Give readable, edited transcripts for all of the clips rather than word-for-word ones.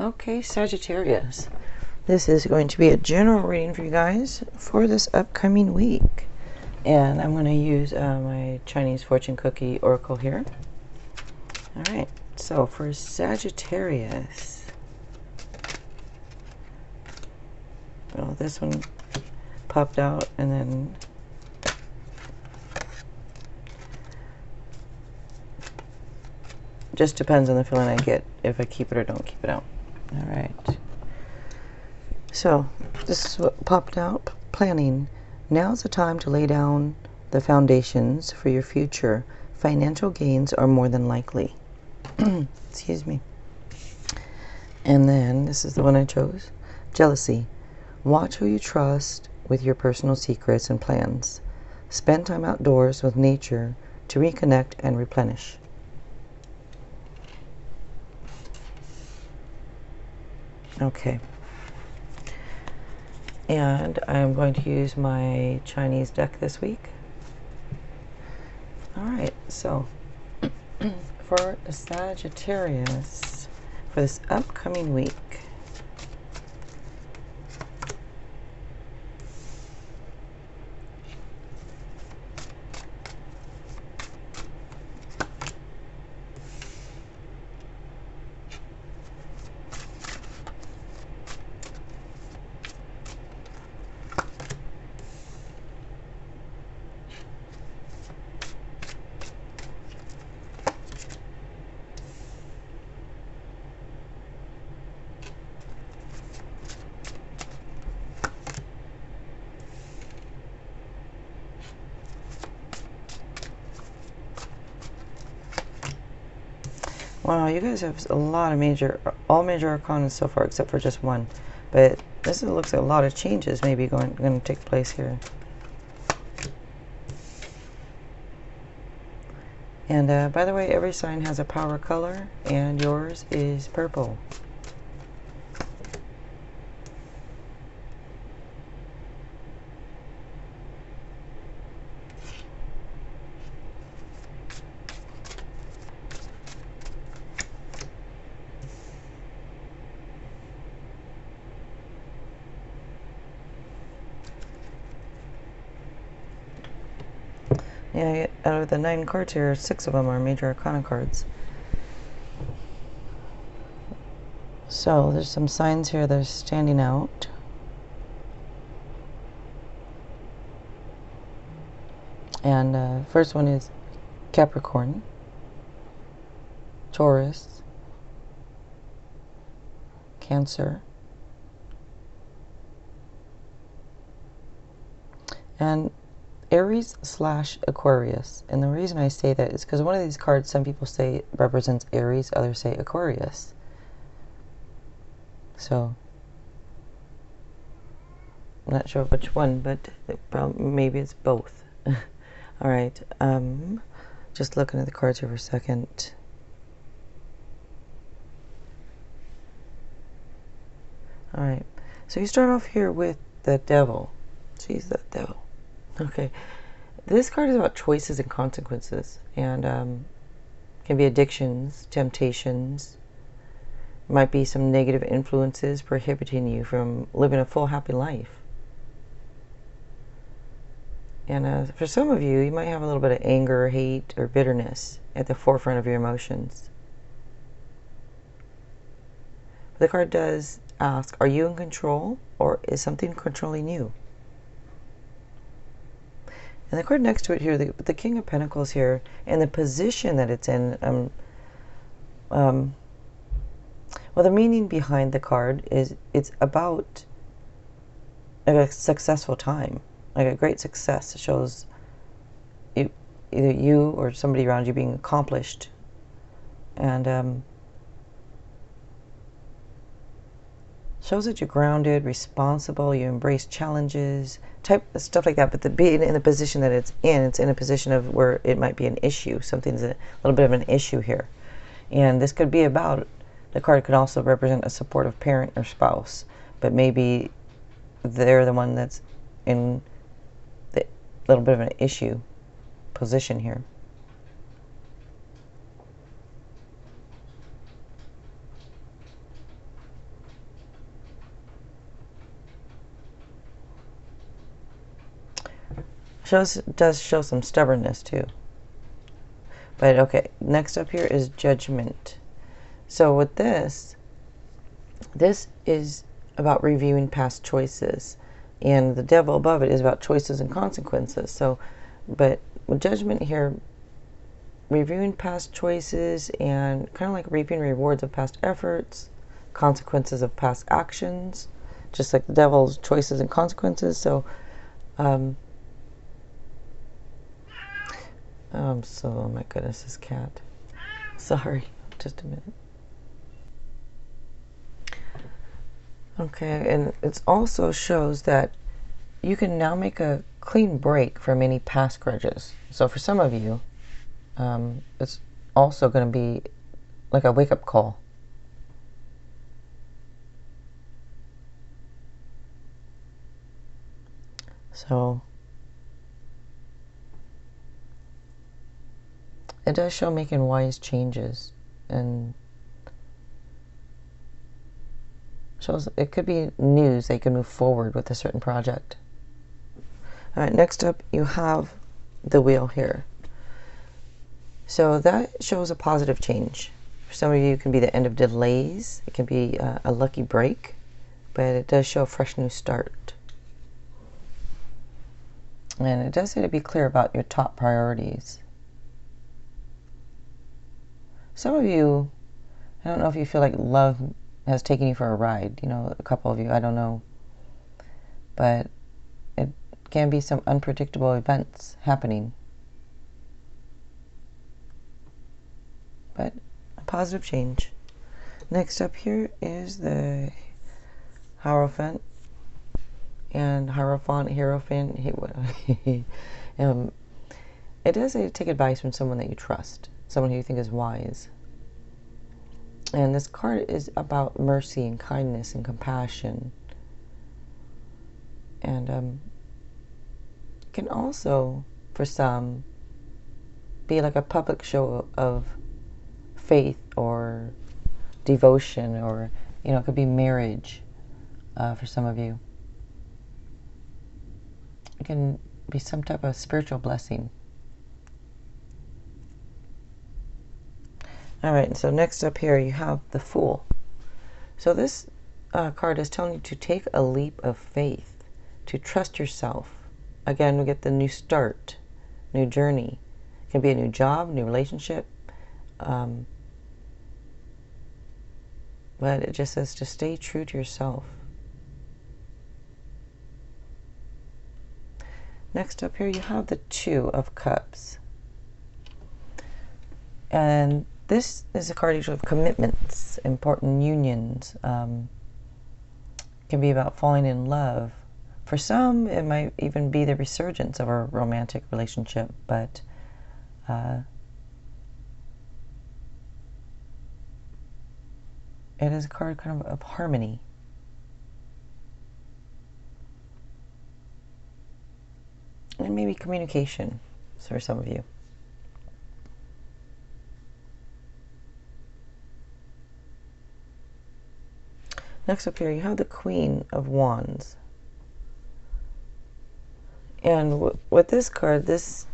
Okay, Sagittarius. This is going to be a general reading for you guys for this upcoming week. And I'm going to use my Chinese fortune cookie oracle here. Alright, so for Sagittarius. Well, this one popped out and then just depends on the feeling I get if I keep it or don't keep it out. Alright. So, this is what popped out. Planning. Now's the time to lay down the foundations for your future. Financial gains are more than likely. Excuse me. And then, this is the one I chose. Jealousy. Watch who you trust with your personal secrets and plans. Spend time outdoors with nature to reconnect and replenish. Okay. And I'm going to use my Chinese deck this week. Alright, so for Sagittarius, for this upcoming week, wow, you guys have a lot of all major arcana so far, except for just one. But this looks like a lot of changes maybe going to take place here. And by the way, every sign has a power color, and yours is purple. Yeah, out of the 9 cards here, 6 of them are major arcana cards. So there's some signs here that are standing out. And first one is Capricorn, Taurus, Cancer, and Aries/Aquarius. And the reason I say that is because one of these cards, some people say represents Aries, others say Aquarius. So I'm not sure which one, but maybe it's both. All right. Just looking at the cards here for a second. All right. So you start off here with the Devil. She's the Devil. Okay, this card is about choices and consequences, and can be addictions, temptations, might be some negative influences prohibiting you from living a full, happy life. And for some of you, you might have a little bit of anger, hate, or bitterness at the forefront of your emotions. The card does ask, are you in control, or is something controlling you? And the card next to it here, the King of Pentacles here, and the position that it's in, well, the meaning behind the card is it's about a successful time, like a great success. It shows either you or somebody around you being accomplished, and shows that you're grounded, responsible, you embrace challenges, type stuff like that. But being in the position that it's in a position of where it might be an issue. Something's a little bit of an issue here. And this could be about, the card could also represent a supportive parent or spouse. But maybe they're the one that's in the little bit of an issue position here. does show some stubbornness too. But okay, next up here is Judgment. So with this is about reviewing past choices, and the Devil above it is about choices and consequences. So, but with Judgment here, reviewing past choices and kind of like reaping rewards of past efforts, consequences of past actions, just like the Devil's choices and consequences. So, oh my goodness, this cat. Sorry, just a minute. Okay, and it also shows that you can now make a clean break from any past grudges. So for some of you, it's also going to be like a wake-up call. So it does show making wise changes, and shows it could be news that you can move forward with a certain project. All right, next up you have the wheel here. So that shows a positive change. For some of you, it can be the end of delays. It can be a lucky break, but it does show a fresh new start. And it does say to be clear about your top priorities. Some of you, I don't know if you feel like love has taken you for a ride, you know, a couple of you, I don't know. But it can be some unpredictable events happening. But a positive change. Next up here is the Hierophant. And Hierophant. It does say to take advice from someone that you trust, someone who you think is wise. And this card is about mercy and kindness and compassion. And it can also, for some, be like a public show of faith or devotion, or, you know, it could be marriage for some of you. It can be some type of spiritual blessing. All right, so next up here you have the Fool. So this card is telling you to take a leap of faith, to trust yourself. Again, we get the new start, new journey. It can be a new job, new relationship. But it just says to stay true to yourself. Next up here you have the Two of Cups. And this is a card usually of commitments, important unions. Can be about falling in love. For some, it might even be the resurgence of a romantic relationship, but it is a card kind of harmony. And maybe communication for some of you. Next up here, you have the Queen of Wands. And with this card, this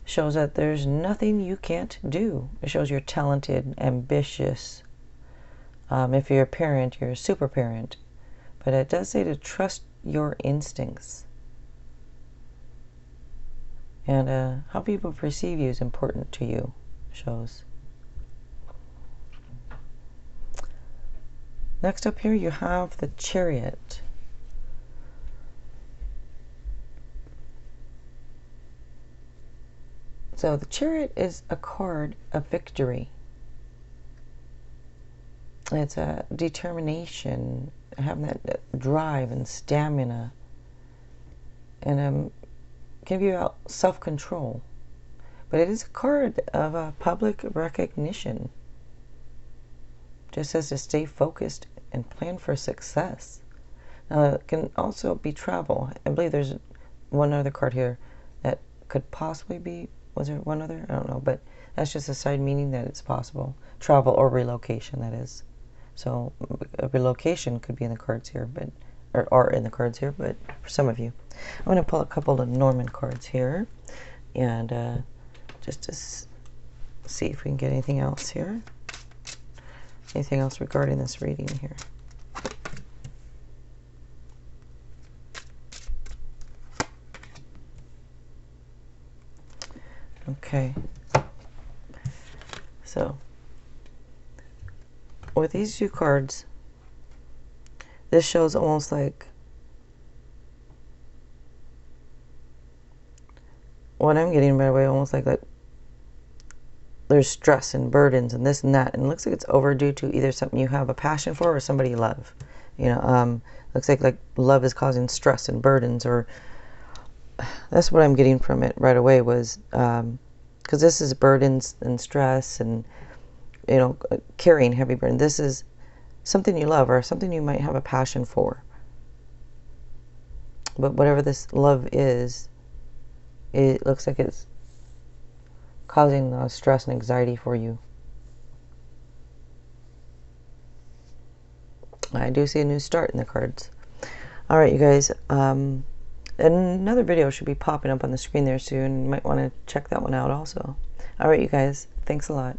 shows that there's nothing you can't do. It shows you're talented, ambitious. If you're a parent, you're a super parent. But it does say to trust your instincts. And how people perceive you is important to you, shows. Next up here you have the Chariot. So the Chariot is a card of victory. It's a determination, having that drive and stamina, and can be about self-control. But it is a card of public recognition. Just says to stay focused and plan for success. Now, it can also be travel. I believe there's one other card here that could possibly be, was there one other? I don't know, but that's just a side meaning that it's possible. Travel or relocation, that is. So a relocation could be in the cards here, but or are in the cards here, but for some of you. I'm going to pull a couple of Lenormand cards here, and just to see if we can get anything else here. Anything else regarding this reading here. Okay. So, with these two cards, this shows almost like what I'm getting right away, almost like there's stress and burdens and this and that, and it looks like it's overdue to either something you have a passion for or somebody you love. You know, looks like love is causing stress and burdens, or that's what I'm getting from it right away, was because this is burdens and stress and, you know, carrying heavy burden. This is something you love or something you might have a passion for. But whatever this love is, it looks like it's causing stress and anxiety for you. I do see a new start in the cards. All right, you guys. Another video should be popping up on the screen there soon. You might want to check that one out also. All right, you guys. Thanks a lot.